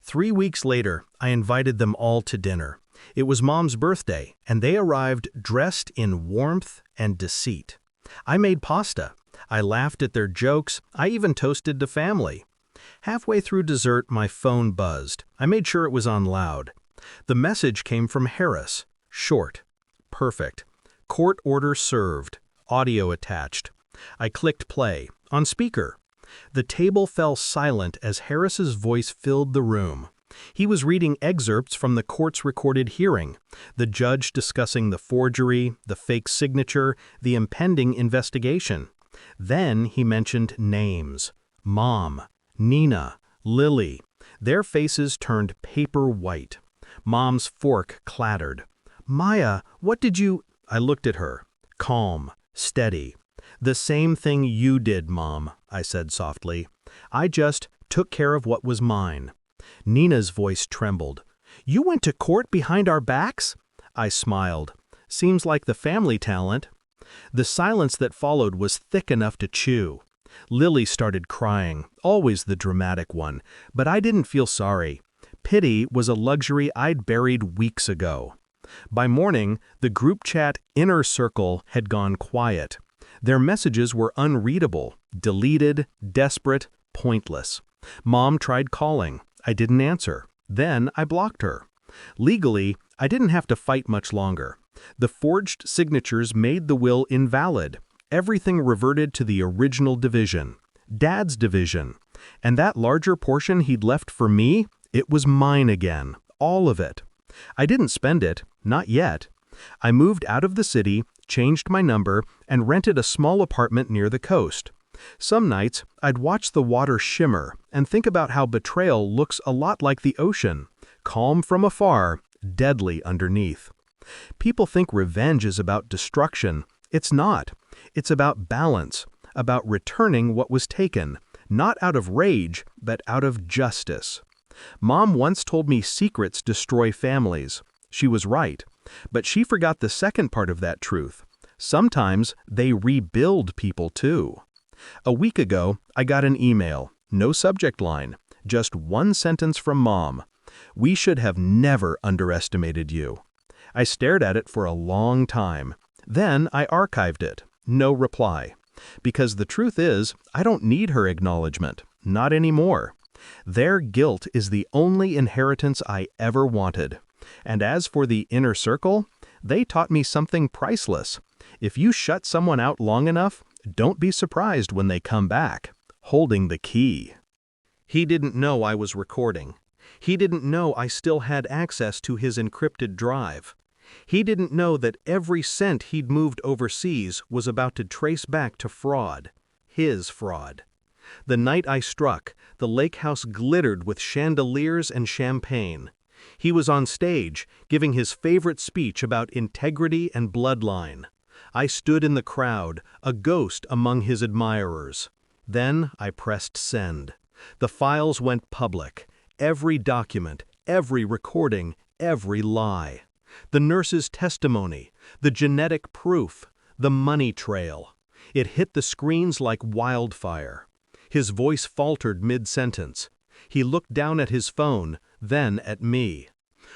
3 weeks later, I invited them all to dinner. It was Mom's birthday, and they arrived dressed in warmth and deceit. I made pasta. I laughed at their jokes. I even toasted to family. Halfway through dessert, my phone buzzed. I made sure it was on loud. The message came from Harris. Short. Perfect. Court order served. Audio attached. I clicked play. On speaker. The table fell silent as Harris's voice filled the room. He was reading excerpts from the court's recorded hearing, the judge discussing the forgery, the fake signature, the impending investigation. Then he mentioned names. Mom, Nina, Lily. Their faces turned paper white. Mom's fork clattered. "Maya, what did you—" I looked at her. Calm, steady. "The same thing you did, Mom," I said softly. "I just took care of what was mine." Nina's voice trembled. "You went to court behind our backs?" I smiled. "Seems like the family talent." The silence that followed was thick enough to chew. Lily started crying, always the dramatic one, but I didn't feel sorry. Pity was a luxury I'd buried weeks ago. By morning, the group chat inner circle had gone quiet. Their messages were unreadable, deleted, desperate, pointless. Mom tried calling. I didn't answer. Then I blocked her. Legally, I didn't have to fight much longer. The forged signatures made the will invalid. Everything reverted to the original division. Dad's division. And that larger portion he'd left for me, it was mine again. All of it. I didn't spend it. Not yet. I moved out of the city, changed my number, and rented a small apartment near the coast. Some nights, I'd watch the water shimmer and think about how betrayal looks a lot like the ocean, calm from afar, deadly underneath. People think revenge is about destruction. It's not. It's about balance, about returning what was taken, not out of rage, but out of justice. Mom once told me secrets destroy families. She was right, but she forgot the second part of that truth. Sometimes they rebuild people too. A week ago, I got an email, no subject line, just one sentence from Mom. "We should have never underestimated you." I stared at it for a long time. Then I archived it. No reply. Because the truth is, I don't need her acknowledgement. Not anymore. Their guilt is the only inheritance I ever wanted. And as for the inner circle, they taught me something priceless. If you shut someone out long enough, don't be surprised when they come back, holding the key. He didn't know I was recording. He didn't know I still had access to his encrypted drive. He didn't know that every cent he'd moved overseas was about to trace back to fraud. His fraud. The night I struck, the Lakehouse glittered with chandeliers and champagne. He was on stage, giving his favorite speech about integrity and bloodline. I stood in the crowd, a ghost among his admirers. Then I pressed send. The files went public. Every document, every recording, every lie. The nurse's testimony, the genetic proof, the money trail. It hit the screens like wildfire. His voice faltered mid-sentence. He looked down at his phone, then at me.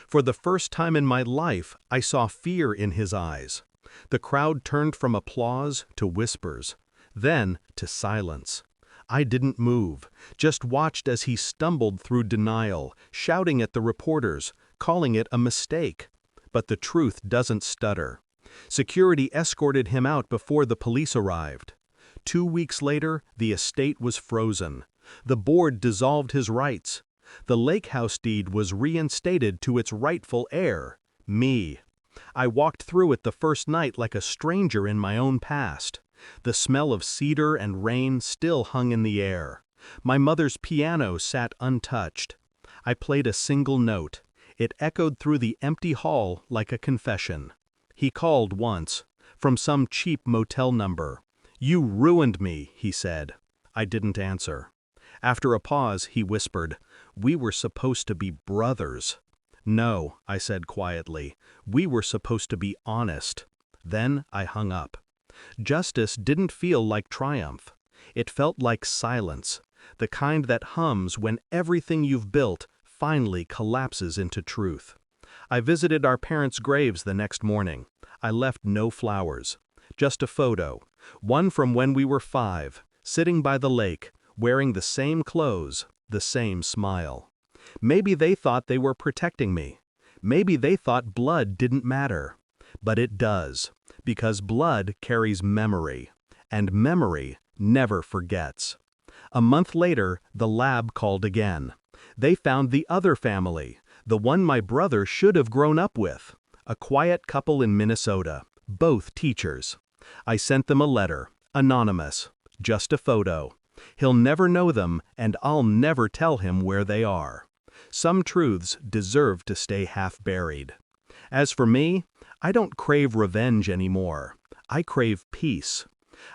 For the first time in my life, I saw fear in his eyes. The crowd turned from applause to whispers, then to silence. I didn't move, just watched as he stumbled through denial, shouting at the reporters, calling it a mistake. But the truth doesn't stutter. Security escorted him out before the police arrived. 2 weeks later, the estate was frozen. The board dissolved his rights. The Lakehouse deed was reinstated to its rightful heir, me. I walked through it the first night like a stranger in my own past. The smell of cedar and rain still hung in the air. My mother's piano sat untouched. I played a single note. It echoed through the empty hall like a confession. He called once, from some cheap motel number. "You ruined me," he said. I didn't answer. After a pause, he whispered, "We were supposed to be brothers." "No," I said quietly. "We were supposed to be honest." Then I hung up. Justice didn't feel like triumph. It felt like silence, the kind that hums when everything you've built finally collapses into truth. I visited our parents' graves the next morning. I left no flowers. Just a photo, one from when we were 5, sitting by the lake, wearing the same clothes, the same smile. Maybe they thought they were protecting me. Maybe they thought blood didn't matter. But it does, because blood carries memory, and memory never forgets. A month later, the lab called again. They found the other family, the one my brother should have grown up with. A quiet couple in Minnesota, both teachers. I sent them a letter, anonymous, just a photo. He'll never know them, and I'll never tell him where they are. Some truths deserve to stay half-buried. As for me, I don't crave revenge anymore. I crave peace.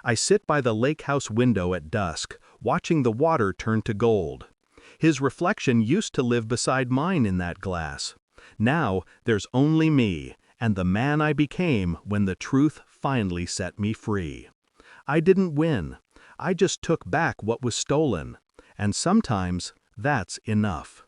I sit by the Lakehouse window at dusk, watching the water turn to gold. His reflection used to live beside mine in that glass. Now there's only me, and the man I became when the truth finally set me free. I didn't win. I just took back what was stolen. And sometimes that's enough.